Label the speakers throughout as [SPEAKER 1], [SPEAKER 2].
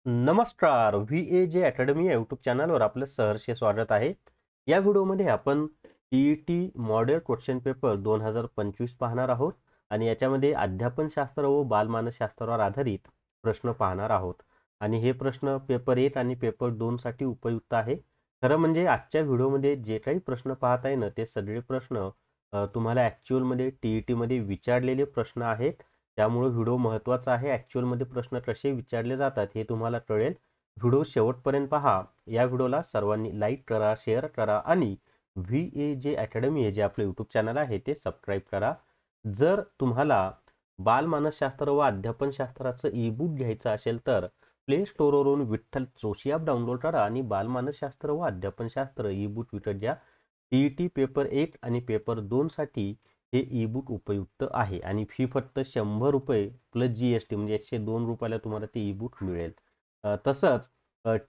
[SPEAKER 1] नमस्कार. VAJ academy या YouTube चॅनलवर आपलं सहर्ष स्वागत आहे. या व्हिडिओमध्ये आपण TET मॉडेल क्वेश्चन पेपर 2025 पाहणार आहोत आणि याच्यामध्ये अध्यापनशास्त्र व बालमानसशास्त्रावर आधारित प्रश्न पाहणार आहोत. आणि हे प्रश्न पेपर 1 आणि पेपर 2 साठी उपयुक्त आहे. खरं म्हणजे आजच्या व्हिडिओमध्ये जे काही प्रश्न पाहताय ना ते सगळे प्रश्न तुम्हाला ॲक्च्युअलमध्ये TET मध्ये विचारलेले प्रश्न आहेत. त्यामुळे व्हिडिओ महत्त्वाचा आहे. ॲक्च्युअलमध्ये प्रश्न कसे विचारले जातात हे तुम्हाला कळेल. व्हिडिओ शेवटपर्यंत पहा. या व्हिडिओला सर्वांनी लाईक करा, शेअर करा आणि VAJ अकॅडमी हे जे आपलं यूट्यूब चॅनल आहे ते सबस्क्राईब करा. जर तुम्हाला बालमानसशास्त्र व अध्यापनशास्त्राचं ई-बुक घ्यायचं असेल तर प्ले स्टोअरवरून विठ्ठल जोशी ॲप डाउनलोड करा आणि बालमानसशास्त्र व अध्यापनशास्त्र ई-बुक विकत घ्या. TET पेपर 1 आणि पेपर 2 साठी हे ई-बुक उपयुक्त आहे आणि फी फक्त ₹100 प्लस GST म्हणजे ₹102 तुम्हाला ते ई-बुक मिळेल. तसंच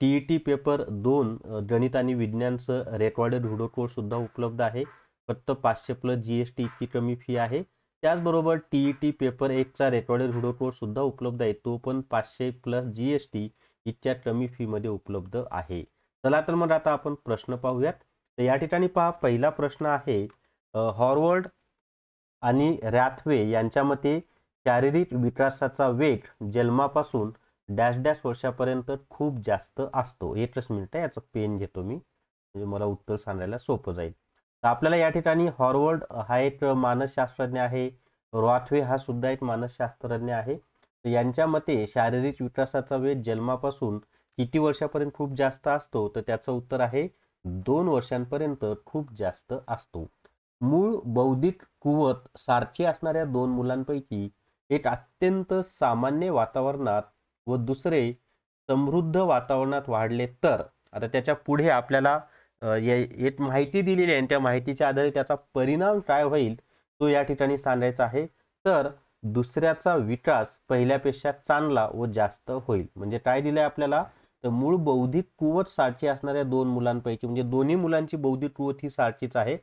[SPEAKER 1] TET पेपर 2 गणित आणि विज्ञानचं रेकॉर्डेड व्हिडिओ कोर्स सुद्धा उपलब्ध आहे. फक्त 500 प्लस GST इतकी कमी फी आहे. त्याचबरोबर TET पेपर 1 चा रेकॉर्डेड व्हिडिओ कोर्स सुद्धा उपलब्ध आहे. तो पण 500 प्लस GST इतक्या कमी फी मध्ये उपलब्ध आहे. चला तर मग आता आपण प्रश्न पाहूयात. तर या ठिकाणी पहा, पहिला प्रश्न आहे हॉवर्ड आणि रॅथवे यांच्या मते शारीरिक विकासाचा वेग जन्मापासून डॅश डॅश वर्षापर्यंत खूप जास्त असतो. एकच मिनिट याचं पेन घेतो मी, म्हणजे मला उत्तर सांगायला सोपं जाईल. तर आपल्याला या ठिकाणी हॉवर्ड हा एक मानसशास्त्रज्ञ आहे, रॉथवे हा सुद्धा एक मानसशास्त्रज्ञ आहे. तर यांच्या मते शारीरिक विकासाचा वेग जन्मापासून किती वर्षापर्यंत खूप जास्त असतो, तर त्याचं उत्तर आहे 2 वर्षांपर्यंत खूप जास्त असतो. मूळ बौद्धिक कुवत सारखी असणाऱ्या 2 मुलांपैकी एक अत्यंत सामान्य वातावरणात व दुसरे समृद्ध वातावरणात वाढले तर, आता त्याच्या पुढे आपल्याला एक माहिती दिलेली आहे आणि त्या माहितीच्या आधारे त्याचा परिणाम काय होईल तो या ठिकाणी सांगायचा आहे. तर दुसऱ्याचा विकास पहिल्यापेक्षा चांगला व जास्त होईल. म्हणजे काय दिलंय आपल्याला, तर मूळ बौद्धिक कुवत सारखी असणाऱ्या 2 मुलांपैकी, म्हणजे दोन्ही मुलांची बौद्धिक कुवत ही सारखीच आहे,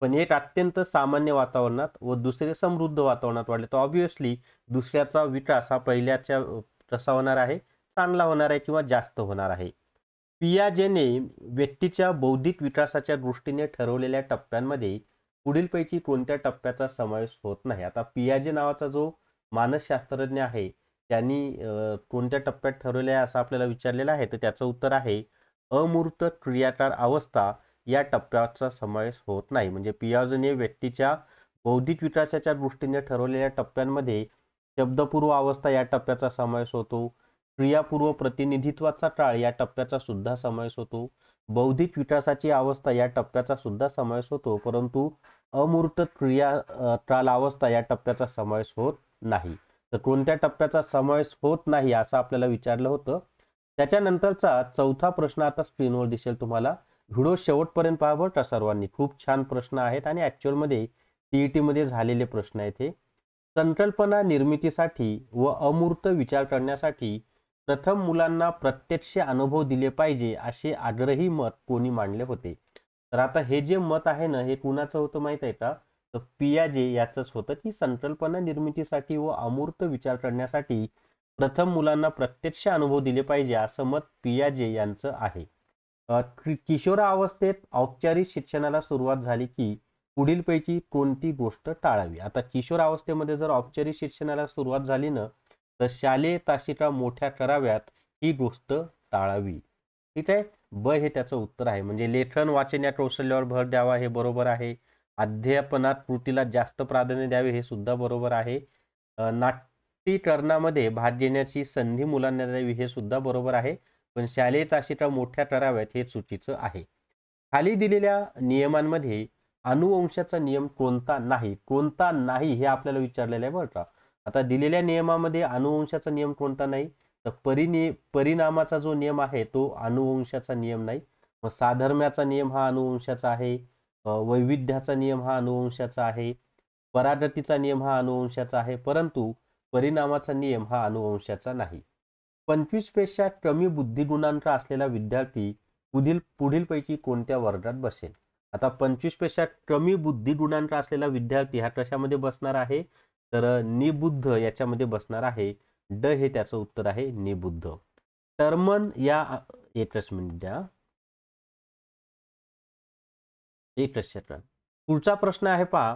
[SPEAKER 1] पण एक अत्यंत सामान्य वातावरणात व दुसरे समृद्ध वातावरणात वाढले तर ऑब्व्हियसली दुसऱ्याचा विकास हा पहिल्याच्या कसा होणार आहे, चांगला होणार आहे किंवा जास्त होणार आहे. पियाजेने व्यक्तीच्या बौद्धिक विकासाच्या दृष्टीने ठरवलेल्या टप्प्यांमध्ये पुढीलपैकी कोणत्या टप्प्याचा समावेश होत नाही. आता पियाजे नावाचा जो मानसशास्त्रज्ञ आहे त्यांनी कोणत्या टप्प्यात ठरवले आहे असं आपल्याला विचारलेलं आहे. तर त्याचं उत्तर आहे अमूर्त क्रियाकार अवस्था या टप्प्याचा समावेश होत नाही. म्हणजे पियाजेने व्यक्तीच्या बौद्धिक विकासाच्या दृष्टीने ठरवलेल्या टप्प्यांमध्ये शब्दपूर्व अवस्था या टप्प्याचा समावेश होतो, क्रियापूर्व प्रतिनिधित्वाचा काळ या टप्प्याचा सुद्धा समावेश होतो, बौद्धिक विकासाची अवस्था या टप्प्याचा सुद्धा समावेश होतो, परंतु अमूर्त काल अवस्था या टप्प्याचा समावेश होत नाही. तर कोणत्या टप्प्याचा समावेश होत नाही असं आपल्याला विचारलं होतं. त्याच्यानंतरचा चौथा प्रश्न आता स्क्रीनवर दिसेल तुम्हाला. व्हिडिओ शेवटपर्यंत पहा बरं का सर्वांनी. खूप छान प्रश्न आहेत आणि ॲक्च्युअलमध्ये TET मध्ये झालेले प्रश्न आहेत हे. संकल्पना निर्मितीसाठी व अमूर्त विचार करण्यासाठी प्रथम मुलांना प्रत्यक्ष अनुभव दिले पाहिजे असे आग्रही मत कोणी मांडले होते. तर आता हे जे मत आहे ना हे कुणाचं होतं माहित आहे का, तर पियाजे याचंच होतं की संकल्पना निर्मितीसाठी व अमूर्त विचार करण्यासाठी प्रथम मुलांना प्रत्यक्ष अनुभव दिले पाहिजे असं मत पियाजे यांचं आहे. किशोरावस्थेत औपचारिक शिक्षणाला सुरुवात झाली की पुढीलपैकी कोणती गोष्ट टाळावी. आता किशोरावस्थेमध्ये जर औपचारिक शिक्षणाला सुरुवात झाली ना तर शालेय तासिका मोठ्या कराव्यात ही गोष्ट टाळावी. ठीक आहे. ब हे त्याचं उत्तर आहे. म्हणजे लेखन वाचन या कौशल्यावर भर द्यावा हे बरोबर आहे. अध्यापनात कृतीला जास्त प्राधान्य द्यावे हे सुद्धा बरोबर आहे. नाट्यकरणामध्ये भाग घेण्याची संधी मुलांना द्यावी हे सुद्धा बरोबर आहे. पण शालेय तासिका मोठ्या कराव्यात हे चुकीचं आहे. खाली दिलेल्या नियमांमध्ये अनुवंशाचा नियम कोणता नाही, कोणता नाही हे आपल्याला विचारलेलं आहे बरं का. आता दिलेल्या नियमामध्ये अनुवंशाचा नियम कोणता नाही, तर परिणामाचा जो नियम आहे तो अनुवंशाचा नियम नाही. मग साधर्म्याचा नियम हा अनुवंशाचा आहे, वैविध्याचा नियम हा अनुवंशाचा आहे, परागतीचा नियम हा अनुवंशाचा आहे, परंतु परिणामाचा नियम हा अनुवंशाचा नाही. 25 पेक्षा कमी बुद्धिगुणांक असलेला विद्यार्थी पुढीलपैकी कोणत्या वर्गात बसेल. आता 25 पेक्षा कमी बुद्धिगुणांक असलेला विद्यार्थी हा कशामध्ये बसणार आहे, तर निबुद्ध याच्यामध्ये बसणार आहे. ड हे त्याचं उत्तर आहे, निबुद्ध. टर्मन या एकच मिनिट द्या, एकच सेकंड. पुढचा प्रश्न आहे पहा,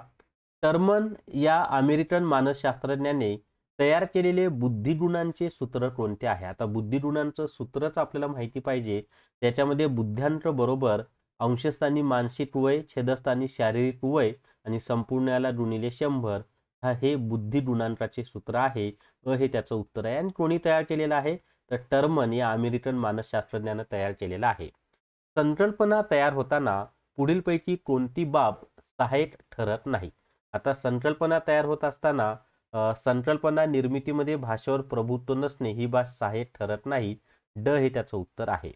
[SPEAKER 1] टर्मन या अमेरिकन मानसशास्त्रज्ञाने तयार केलेले बुद्धिगुणांचे सूत्र कोणते आहे? आता बुद्धिगुणांचं सूत्रच आपल्याला माहिती पाहिजे. त्याच्यामध्ये बुद्ध्यांक बरोबर अंशस्थानी मानसिक वय, छेदस्थानी शारीरिक वय आणि संपूर्णाला गुणिले 100 हे बुद्धिगुणांकाचे सूत्र आहे. हे त्याचं उत्तर आहे. आणि कोणी तयार केलेलं आहे? तर टर्मन या अमेरिकन मानसशास्त्रज्ञाने तयार केलेला आहे. संकल्पना तयार होताना पुढीलपैकी कोणती बाब सहाय्यक ठरत नाही? आता संकल्पना तयार होत असताना संकल्पना निर्मितीमध्ये भाषेवर प्रभुत्व नसणे ही बाब सहाय्यक ठरत नाही. ड हे त्याचं उत्तर आहे.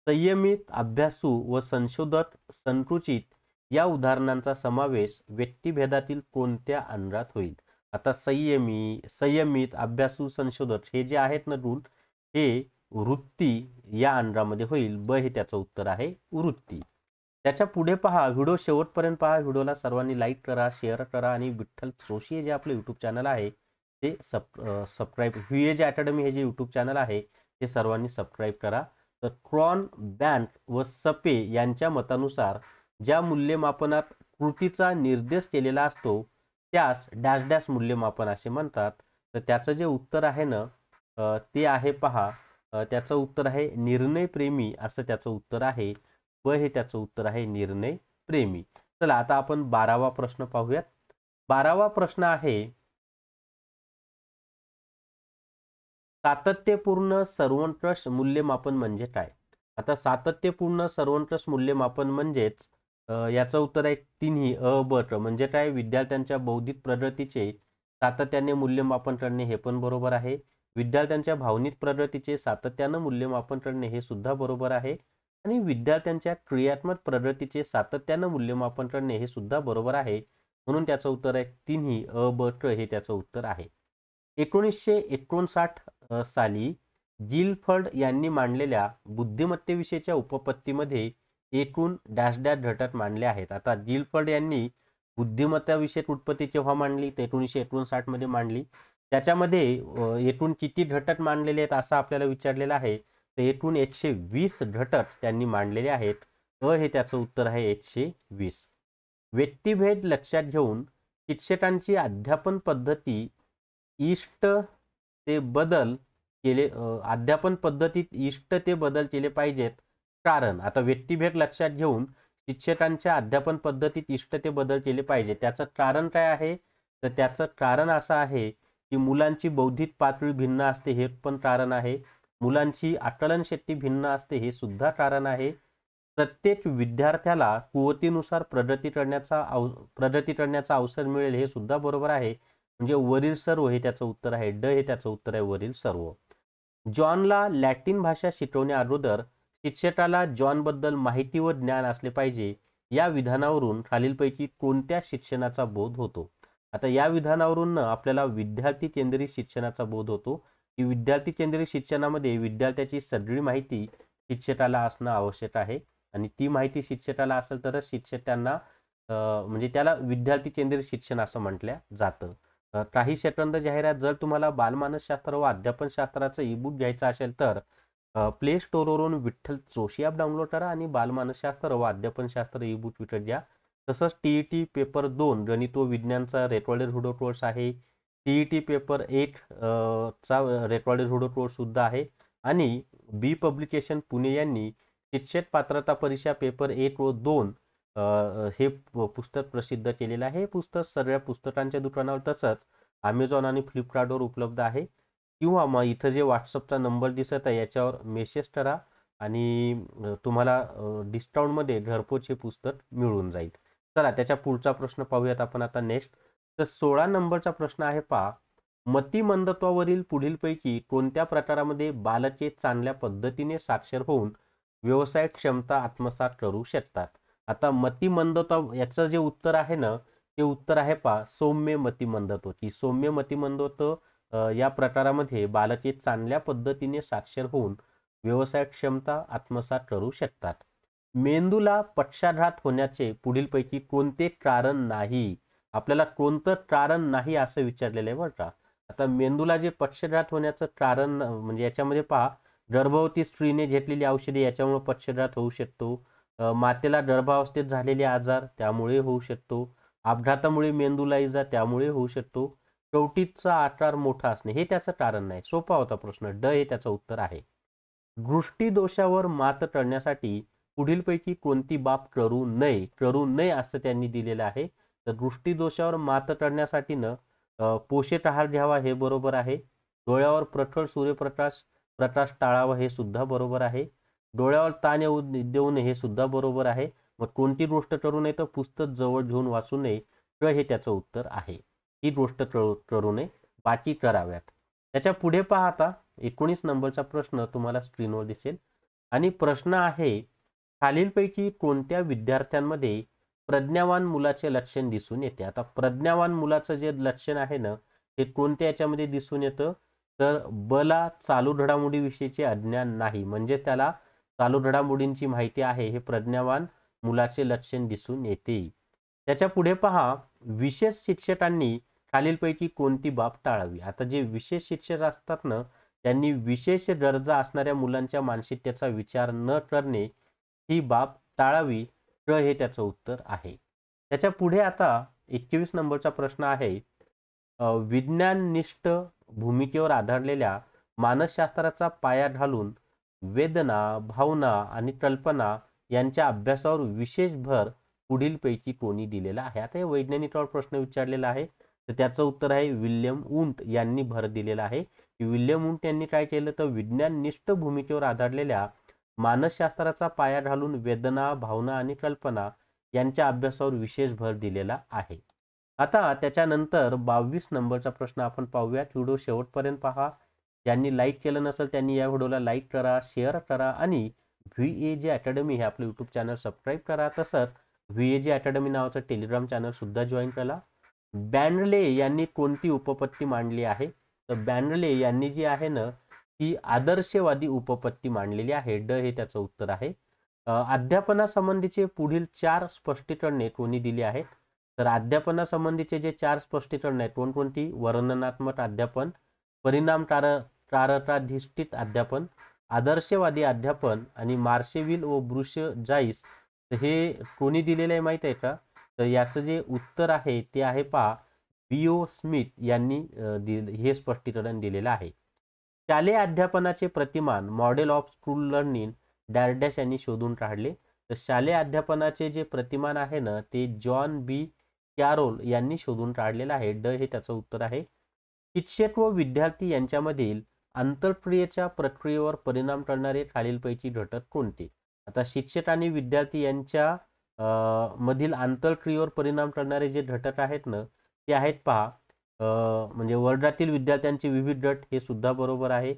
[SPEAKER 1] संयमित, अभ्यासू व संशोधक, संकुचित या उदाहरणांचा समावेश व्यक्तिभेदातील कोणत्या अंगात होईल? आता संयमित, अभ्यासू, संशोधक हे जे आहेत ना गुण, हे वृत्ती या अंगामध्ये होईल. ब हे त्याचं उत्तर आहे, वृत्ती. त्याच्या पुढे पहा, व्हिडिओ शेवटपर्यंत पहा. व्हिडिओला सर्वांनी लाईक करा, शेअर करा आणि विठ्ठल जोशी जे आपलं युट्यूब चॅनल आहे ते सबस्क्राईब, व्हीएजे अकॅडमी हे जे युट्यूब चॅनल आहे ते सर्वांनी सबस्क्राईब करा. तर क्रॉन बँक व सपे यांच्या मतानुसार ज्या मूल्यमापनात कृतीचा निर्देश केलेला असतो त्यास डॅश डॅश मूल्यमापन असे म्हणतात. तर त्याचं जे उत्तर आहे ना ते आहे पहा, त्याचं उत्तर आहे निर्णय प्रेमी असं त्याचं उत्तर आहे. व हे त्याचं उत्तर आहे निर्णय प्रेमी. चला आता आपण 12वा प्रश्न पाहूयात. 12वा प्रश्न आहे, सातत्यपूर्ण सर्वंकष मूल्यमापन म्हणजे काय? आता सातत्यपूर्ण सर्वंकष मूल्यमापन म्हणजेच याचं उत्तर आहे तिन्ही अ ब ट. म्हणजे काय? विद्यार्थ्यांच्या बौद्धिक प्रगतीचे सातत्याने मूल्यमापन करणे हे पण बरोबर आहे. विद्यार्थ्यांच्या भावनिक प्रगतीचे सातत्यानं मूल्यमापन करणे हे सुद्धा बरोबर आहे. आणि विद्यार्थ्यांच्या क्रियात्मक प्रगतीचे सातत्यानं मूल्यमापन करणे हे सुद्धा बरोबर आहे. म्हणून त्याचं उत्तर आहे तिन्ही अ ब ट हे त्याचं उत्तर आहे. 1959 साली गिलफर्ड यांनी मांडलेल्या बुद्धिमत्तेविषयीच्या उपपत्तीमध्ये एकूण डॅश डॅश घटक मांडले आहेत. आता गिलफर्ड यांनी बुद्धिमत्ताविषयक उत्पत्ती केव्हा मांडली? तर 1959 मध्ये मांडली. त्याच्यामध्ये एकूण किती घटक मांडलेले आहेत असं आपल्याला विचारलेलं आहे. तर एकूण 120 घटक त्यांनी मांडलेले आहेत. हे त्याचं उत्तर आहे 120. व्यक्तिभेद लक्षात घेऊन शिक्षकांची अध्यापन पद्धती इष्ट ते बदल केले अध्यापन पद्धतीत इष्ट ते बदल केले पाहिजेत. कारण आता व्यक्तिभेद लक्षात घेऊन शिक्षकांच्या अध्यापन पद्धतीत इष्ट ते बदल केले पाहिजे. त्याचं कारण काय आहे? तर त्याचं कारण असं आहे की मुलांची बौद्धिक पातळी भिन्न असते हे पण कारण आहे. मुलांची आकलन शक्ती भिन्न असते हे सुद्धा कारण आहे. प्रत्येक विद्यार्थ्याला कुवतीनुसार प्रगती करण्याचा अवसर मिळेल हे सुद्धा बरोबर आहे. म्हणजे वरील सर्व हे त्याचं उत्तर आहे. ड हे त्याचं उत्तर आहे, वरील सर्व. जॉनला लॅटिन भाषा शिकवण्या अगोदर शिक्षकाला जॉन बद्दल माहिती व ज्ञान असले पाहिजे. या विधानावरून खालीलपैकी कोणत्या शिक्षणाचा बोध होतो? आता या विधानावरून आपल्याला विद्यार्थी केंद्रित शिक्षणाचा बोध होतो. की विद्यार्थी केंद्रित शिक्षणामध्ये विद्यार्थ्याची सगळी माहिती शिक्षकाला असणं आवश्यक आहे. आणि ती माहिती शिक्षकाला असेल तरच शिक्षक त्यांना म्हणजे त्याला विद्यार्थी केंद्रित शिक्षण असं म्हटलं जातं. काही सेकंद जाहिरात. जर तुम्हाला बालमानसशास्त्र व अध्यापनशास्त्राचं ई-बुक घ्यायचं असेल तर प्ले स्टोरवरून विठ्ठल जोशी ॲप डाउनलोड करा आणि बालमानसशास्त्र व अध्यापनशास्त्र ई-बुक विकत घ्या. तसंच TET पेपर 2 गणित व विज्ञानचा रेकॉर्डेड व्हिडिओ कोर्स आहे. TET पेपर 1 चा रेकॉर्डेड व्हिडिओ कोर्स सुद्धा आहे. आणि बी पब्लिकेशन पुणे यांनी शिक्षक पात्रता परीक्षा पेपर 1 व 2 हे पुस्तक प्रसिद्ध केलेलं आहे. हे पुस्तक सगळ्या पुस्तकांच्या दुकानावर तसंच अमेझॉन आणि फ्लिपकार्टवर उपलब्ध आहे. किंवा मग इथं जे व्हॉट्सअपचा नंबर दिसत आहे याच्यावर मेसेज करा आणि तुम्हाला डिस्काउंटमध्ये घरपोच हे पुस्तक मिळून जाईल. चला त्याच्या पुढचा प्रश्न पाहूयात आपण आता नेक्स्ट. तर 16 नंबरचा प्रश्न आहे पहा, मतिमंदत्वावरील पुढीलपैकी कोणत्या प्रकारामध्ये बालके चांगल्या पद्धतीने साक्षर होऊन व्यवसाय क्षमता आत्मसात करू शकतात? आता मतिमंदत्व याचं जे उत्तर आहे ना ते उत्तर आहे पहा सौम्य मतिमंदत्व. की सौम्य मतिमंदत्व या प्रकारामध्ये बालके चांगल्या पद्धतीने साक्षर होऊन व्यवसाय क्षमता आत्मसात करू शकतात. मेंदूला पक्षाघात होण्याचे पुढीलपैकी कोणते कारण नाही? आपल्याला कोणतं कारण नाही असं विचारलेलं आहे बरं का. आता मेंदूला जे पक्षाघात होण्याचं कारण म्हणजे याच्यामध्ये पहा गर्भवती स्त्रीने घेतलेली औषधे याच्यामुळे पक्षाघात होऊ शकतो. मातेला गर्भावस्थेत झालेले आजार त्यामुळे होऊ शकतो. अपघातामुळे मेंदूला इजा त्यामुळे होऊ शकतो. कवटीचा आकार मोठा असणे हे त्याचं कारण नाही. सोपा होता प्रश्न. ड हे त्याचं उत्तर आहे. दृष्टीदोषावर मात करण्यासाठी पुढीलपैकी कोणती बाब करू नये असं त्यांनी दिलेलं आहे. तर दृष्टीदोषावर मात करण्यासाठी पोषक आहार घ्यावा हे बरोबर आहे. डोळ्यावर प्रखर सूर्यप्रकाश प्रकाश टाळावा हे सुद्धा बरोबर आहे. डोळ्यावर ताण येऊ देऊ नये हे सुद्धा बरोबर आहे. मग कोणती गोष्ट करू नये तर पुस्तक जवळ घेऊन वाचू नये हे त्याचं उत्तर आहे. ही गोष्ट करू नये, बाकी कराव्यात. त्याच्या पुढे पाहता 19 नंबरचा प्रश्न तुम्हाला स्क्रीनवर दिसेल आणि प्रश्न आहे, खालीलपैकी कोणत्या विद्यार्थ्यांमध्ये प्रज्ञावान मुलाचे लक्षण दिसून येते. आता प्रज्ञावान मुलाचं जे लक्षण आहे ना हे कोणत्या याच्यामध्ये दिसून येतं तर बला चालू घडामोडीविषयीचे अज्ञान नाही, म्हणजेच त्याला चालू घडामोडींची माहिती आहे, हे प्रज्ञावान मुलाचे लक्षण दिसून येते. त्याच्या पुढे पहा, विशेष शिक्षकांनी खालीलपैकी कोणती बाब टाळावी. आता जे विशेष शिक्षक असतात ना त्यांनी विशेष गरजा असणाऱ्या मुलांच्या मानसिकतेचा विचार न करणे ही बाब टाळावी. हे त्याचं उत्तर आहे. त्याच्या पुढे आता 21 नंबरचा प्रश्न आहे, विज्ञाननिष्ठ भूमिकेवर आधारलेल्या मानसशास्त्राचा पाया घालून वेदना, भावना आणि कल्पना यांच्या अभ्यासावर विशेष भर पुढीलपैकी कोणी दिलेला आहे. आता हे वैज्ञानिकावर प्रश्न विचारलेला आहे तर त्याचं उत्तर आहे विल्यम वुंट यांनी भर दिलेला आहे. विल्यम वुंट यांनी काय केलं तर विज्ञाननिष्ठ भूमिकेवर आधारलेल्या मानसशास्त्राचा पाया घालून वेदना, भावना आणि कल्पना यांच्या अभ्यासावर विशेष भर दिलेला आहे. आता त्याच्यानंतर 22 नंबरचा प्रश्न आपण पाहूयात. व्हिडिओ शेवटपर्यंत पहा. ज्यांनी लाईक केलं नसेल त्यांनी या व्हिडिओला लाईक करा, शेअर करा आणि VAG अकॅडमी हे आपलं यूट्यूब चॅनल सबस्क्राईब करा. तसंच VAG अकॅडमी नावाचं टेलिग्राम चॅनल सुद्धा जॉईन करा. बॅनले यांनी कोणती उपपत्ती मांडली आहे तर बॅनले यांनी जी आहे ना ती आदर्शवादी उपपत्ती मांडलेली आहे. ड हे त्याचं उत्तर आहे. अध्यापनासंबंधीचे पुढील 4 स्पष्टीकरणे कोणी दिली आहेत तर अध्यापनासंबंधीचे जे 4 स्पष्टीकरणे आहेत कोणकोणती, वर्णनात्मक अध्यापन, परिणामकारकाधिष्ठित अध्यापन, आदर्शवादी अध्यापन आणि मार्शेविल व ब्रुश जाईस हे कोणी दिलेले आहे माहित आहे का तर याचं जे उत्तर आहे ते आहे पहा B.O. स्मिथ यांनी हे स्पष्टीकरण दिलेलं आहे. शालेय अध्यापनाचे प्रतिमान मॉडेल ऑफ स्कूल लर्निंग डॅरडॅश यांनी शोधून काढले. तर शालेय अध्यापनाचे जे प्रतिमान आहे ना ते जॉन बी कॅरोल यांनी शोधून काढलेलं आहे. ड हे त्याचं उत्तर आहे. शिक्षक व विद्यार्थी यांच्यामधील आंतरक्रियेच्या प्रक्रियेवर परिणाम करणारे खालीलपैकी घटक कोणते. आता शिक्षक आणि विद्यार्थी यांच्या मधील आंतरक्रियेवर परिणाम करणारे जे घटक आहेत ना ते आहेत पहा, म्हणजे वर्गातील विद्यार्थ्यांचे विविध गट हे सुद्धा बरोबर आहे.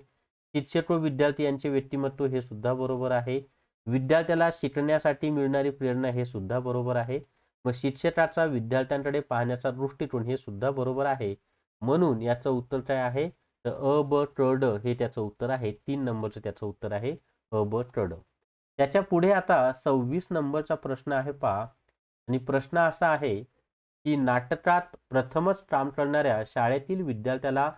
[SPEAKER 1] शिक्षक व विद्यार्थी यांचे व्यक्तिमत्व हे सुद्धा बरोबर आहे. विद्यार्थ्याला शिकण्यासाठी मिळणारी प्रेरणा हे सुद्धा बरोबर आहे. मग शिक्षकाचा विद्यार्थ्यांकडे पाहण्याचा दृष्टिकोन हे सुद्धा बरोबर आहे. म्हणून याचं उत्तर काय आहे तर अ ब ट ड हे त्याचं उत्तर आहे. 3 नंबरचं त्याचं उत्तर आहे अ ब ट ड. त्याच्या पुढे आता 26 नंबरचा प्रश्न आहे पहा आणि प्रश्न असा आहे की नाटकात प्रथमच काम करणाऱ्या शाळेतील विद्यार्थ्याला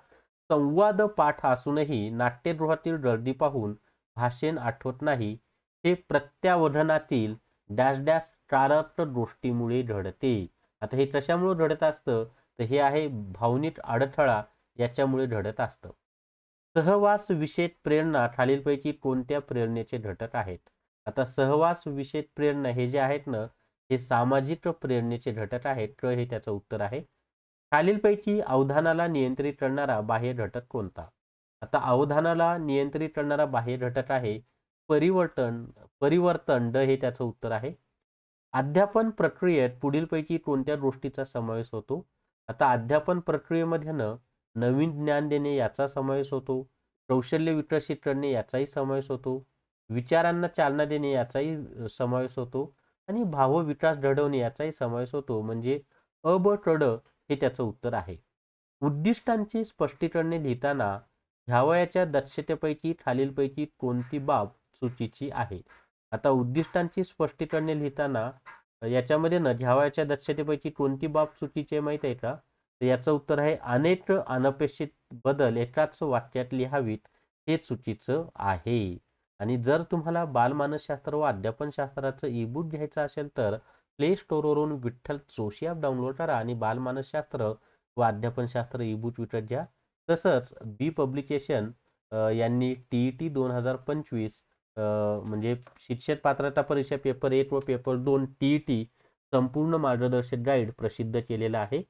[SPEAKER 1] संवाद पाठ असूनही नाट्यगृहातील गर्दी पाहून भाषण आठवत नाही, हे प्रत्यावर्धनातील डॅश डॅश कारक गोष्टीमुळे घडते. आता हे कशामुळे घडत असतं तर हे आहे भावनिक अडथळा याच्यामुळे घडत असतं. सहवास विषयक प्रेरणा खालीलपैकी कोणत्या प्रेरणेचे घटक आहेत. आता सहवास विषयक प्रेरणा हे जे आहेत ना हे सामाजिक प्रेरणेचे घटक आहेत. हे त्याचं उत्तर आहे. खालीलपैकी अवधानाला नियंत्रित करणारा बाह्य घटक कोणता. आता अवधानाला नियंत्रित करणारा बाह्य घटक आहे परिवर्तन. ड हे त्याचं उत्तर आहे. अध्यापन प्रक्रियेत पुढीलपैकी कोणत्या गोष्टीचा समावेश होतो. आता अध्यापन प्रक्रियेमध्ये नवीन ज्ञान देणे याचा समावेश होतो, कौशल्य विकसित करणे याचाही समावेश होतो, विचारांना चालना देणे याचाही समावेश होतो आणि भावविकास घडवणे याचाही समावेश होतो. म्हणजे अ ब ट ड हे त्याचं उत्तर आहे. उद्दिष्टांची स्पष्टीकरणे लिहिताना घ्यावयाच्या दक्षतेपैकी खालीलपैकी कोणती बाब चुकीची आहे. आता उद्दिष्टांची स्पष्टीकरणे लिहिताना याच्यामध्ये घ्यावयाच्या दक्षतेपैकी कोणती बाब चुकीची आहे माहिती आहे का तर याचं उत्तर आहे अनेक अनपेक्षित बदल एकाच वाक्यात लिहावीत हे चुकीचं आहे. आणि जर तुम्हाला बालमानसशास्त्र व अध्यापनशास्त्राचं ई-बुक घ्यायचं असेल तर प्ले स्टोअरवरून विठ्ठल जोशी ॲप डाउनलोड करा आणि बालमानसशास्त्र व अध्यापनशास्त्र ई-बुक विकत घ्या. तसंच बी पब्लिकेशन यांनी टी-ई-टी 2025 म्हणजे शिक्षक पात्रता परीक्षा पेपर 1 व पेपर 2 टी-ई-टी संपूर्ण मार्गदर्शक गाईड प्रसिद्ध केलेलं आहे.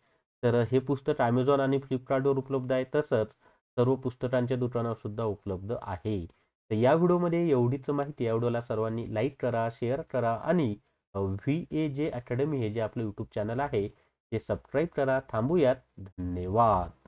[SPEAKER 1] तर हे पुस्तक Amazon आणि Flipkartवर उपलब्ध आहे. तसंच सर्व पुस्तकांच्या दुकानावर सुद्धा उपलब्ध आहे. तर या व्हिडिओमध्ये एवढीच माहिती. या व्हिडिओला सर्वांनी लाईक करा, शेअर करा आणि VAJ अकॅडमी हे जे आपलं यूट्यूब चॅनल आहे ते सबस्क्राईब करा. थांबूयात. धन्यवाद.